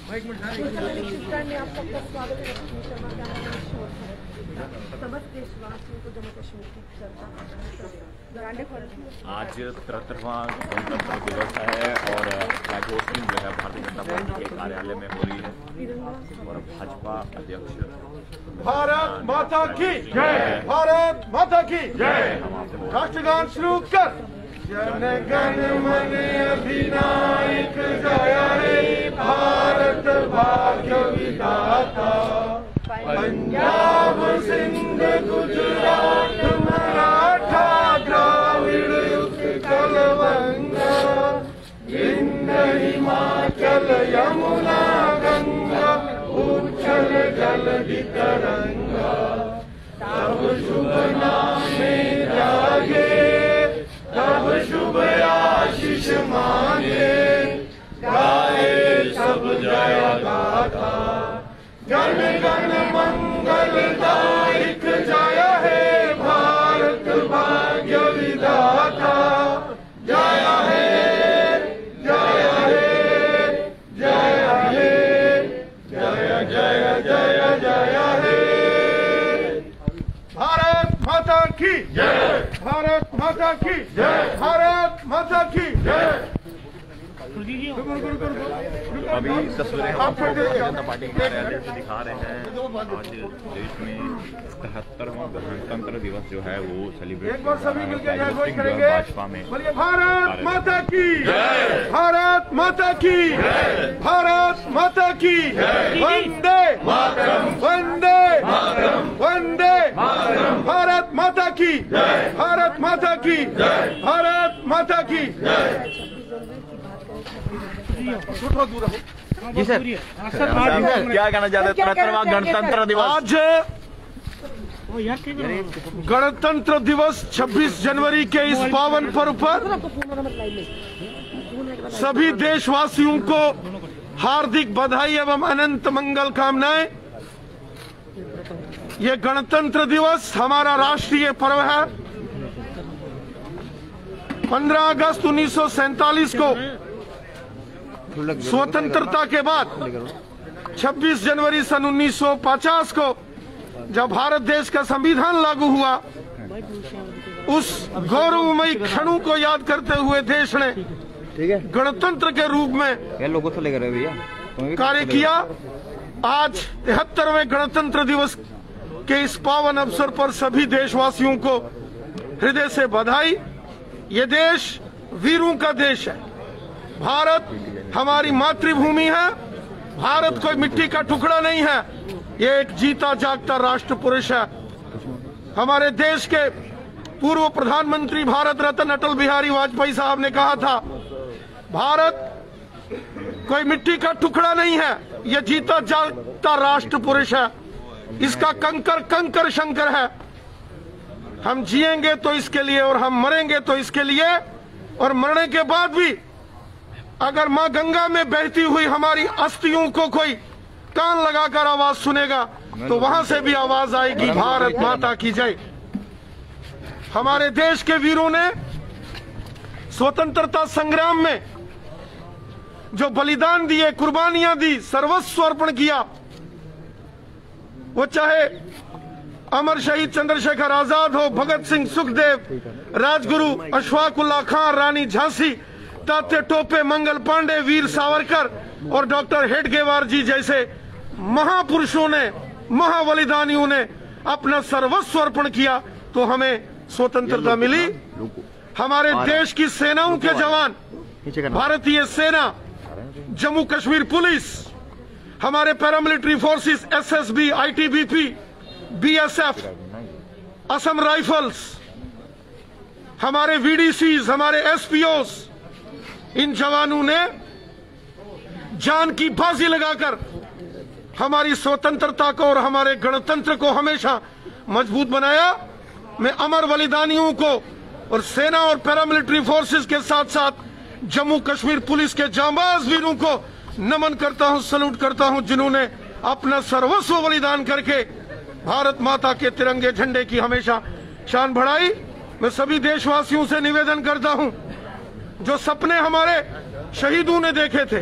आज 73वां गणतंत्र दिवस है और फ्लैग होस्टिंग जो है भारतीय जनता पार्टी के कार्यालय में हो रही है और भाजपा अध्यक्ष भारत माता की जय, भारत माता की जय। राष्ट्रगान शुरू कर। जन गण मन अधिनायक जय हे भारत भाग्य विधाता, पंजाब सिंध गुजरात मराठा द्राविड़ उत्कल बंगा, विंध्य हिमाचल यमुना गंगा, उच्छल जलधि तरंगा, तब शुभ नाम में जागे, तब शुभ आशीष मांगे, गाए सब जय गाथा, जन गण मंगलदायक जय हे भारत भाग्य विधाता, जय हे जय हे जय हे जय जय जय जय हे। भारत माता की जय, भारत माता की जय, भारत माता की जय। अभी तस्वीरें हम भारतीय जनता पार्टी के कार्यालय से दिखा रहे हैं। आज देश में 73वां गणतंत्र दिवस जो है वो सेलिब्रेट भाजपा में। भारत माता की जय, भारत माता की जय, भारत माता की जय। वंदे मातरम, वंदे मातरम, वंदे मातरम। भारत माता की जय, भारत माता की जय, भारत माता की जय। जी सर, क्या कहना चाहते हैं 73वां गणतंत्र दिवस? आज गणतंत्र दिवस 26 जनवरी के इस पावन पर्व पर सभी देशवासियों को हार्दिक बधाई एवं अनंत मंगल कामनाएं। ये गणतंत्र दिवस हमारा राष्ट्रीय पर्व है। 15 अगस्त 1947 को स्वतंत्रता के बाद 26 जनवरी सन 1950 को जब भारत देश का संविधान लागू हुआ, उस गौरवमयी क्षणों को याद करते हुए देश ने गणतंत्र के रूप में कार्य किया। आज 73वें गणतंत्र दिवस के इस पावन अवसर पर सभी देशवासियों को हृदय से बधाई। ये देश वीरों का देश है। भारत हमारी मातृभूमि है। भारत कोई मिट्टी का टुकड़ा नहीं है, ये एक जीता जागता राष्ट्र पुरुष है। हमारे देश के पूर्व प्रधानमंत्री भारत रत्न अटल बिहारी वाजपेयी साहब ने कहा था, भारत कोई मिट्टी का टुकड़ा नहीं है, ये जीता जागता राष्ट्र पुरुष है। इसका कंकर कंकर शंकर है। हम जिएंगे तो इसके लिए और हम मरेंगे तो इसके लिए, और मरने के बाद भी अगर मां गंगा में बहती हुई हमारी अस्थियों को कोई कान लगाकर आवाज सुनेगा तो वहां से भी आवाज आएगी, भारत माता की जय। हमारे देश के वीरों ने स्वतंत्रता संग्राम में जो बलिदान दिए, कुर्बानियां दी, सर्वस्व अर्पण किया, वो चाहे अमर शहीद चंद्रशेखर आजाद हो, भगत सिंह, सुखदेव, राजगुरु अशफाकुल्लाह खान, रानी झांसी, तात्या टोपे, मंगल पांडे, वीर सावरकर और डॉक्टर हेडगेवार जी जैसे महापुरुषों ने, महाबलिदानियों ने अपना सर्वस्व अर्पण किया तो हमें स्वतंत्रता मिली। हमारे देश की सेनाओं के जवान, भारतीय सेना, जम्मू कश्मीर पुलिस, हमारे paramilitary forces, SSB, ITBP, BSF, Assam rifles, हमारे वीडीसीज, हमारे एसपीओस, इन जवानों ने जान की बाजी लगाकर हमारी स्वतंत्रता को और हमारे गणतंत्र को हमेशा मजबूत बनाया। मैं अमर बलिदानियों को और सेना और पैरामिलिट्री फोर्सेस के साथ साथ जम्मू कश्मीर पुलिस के जांबाज वीरों को नमन करता हूं, सल्यूट करता हूं, जिन्होंने अपना सर्वस्व बलिदान करके भारत माता के तिरंगे झंडे की हमेशा शान बढ़ाई। मैं सभी देशवासियों से निवेदन करता हूं, जो सपने हमारे शहीदों ने देखे थे,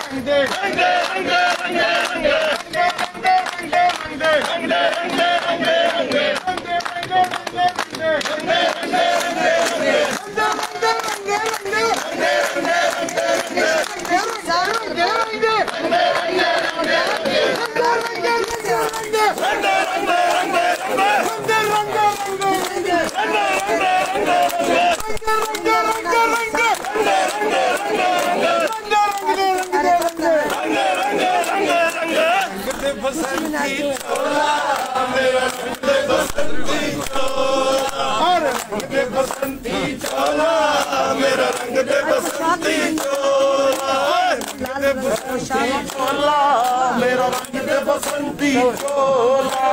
बसंती चोला दे बसंती चोला, मेरा रंग दे बसंती चोला।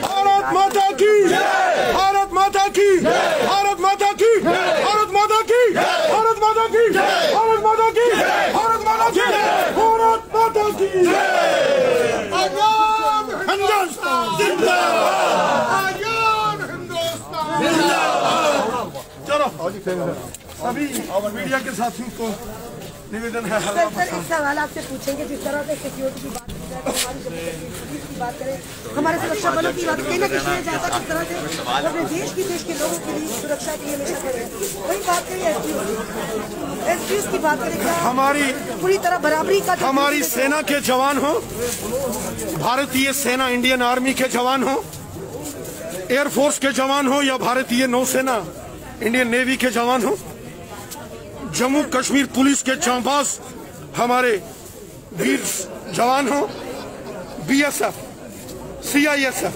भारत माता की, भारत माता की, भारत माता की, भारत माता की, भारत माता की, भारत माता की, भारत माता की, भारत माता की। आजाद हिंदुस्तान जिंदाबाद, आजाद हिंदुस्तान जिंदाबाद। चलो सभी मीडिया के साथियों को निवेदन है। सर एक सवाल आपसे पूछेंगे, जिस तरह से सिक्योरिटी की बात की जाए, हमारी की बात करें, हमारे सुरक्षा बलों की बात कहीं ना कहीं जाता किस तरह से अपने देश के लोगों के लिए सुरक्षा के लिए हमेशा करें। वही बात करें एसपीओ की बात करें, क्या हमारी पूरी तरह बराबरी का, हमारी सेना के जवान हो, भारतीय सेना इंडियन आर्मी के जवान हो, एयरफोर्स के जवान हो या भारतीय नौसेना इंडियन नेवी के जवान हो, जम्मू कश्मीर पुलिस के जांबाज हमारे वीर जवान हो, BSF, CISF,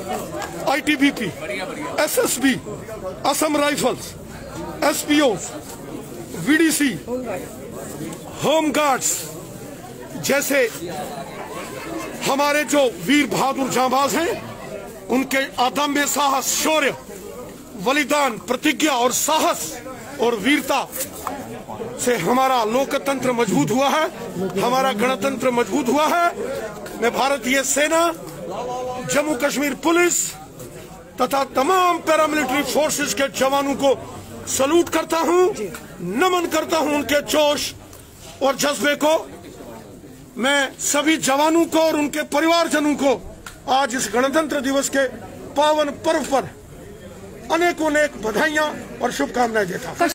ITBP, SSB, Assam rifles, SPO, VDC, home guards जैसे हमारे जो वीर बहादुर जांबाज हैं, उनके अदम्य साहस, शौर्य, बलिदान, प्रतिज्ञा और साहस और वीरता से हमारा लोकतंत्र मजबूत हुआ है, हमारा गणतंत्र मजबूत हुआ है। मैं भारतीय सेना, जम्मू कश्मीर पुलिस तथा तमाम पैरामिलिट्री फोर्सेस के जवानों को सलूट करता हूं, नमन करता हूं उनके जोश और जज्बे को। मैं सभी जवानों को और उनके परिवारजनों को आज इस गणतंत्र दिवस के पावन पर्व पर अनेकों बधाइयां और शुभकामनाएं देता हूं।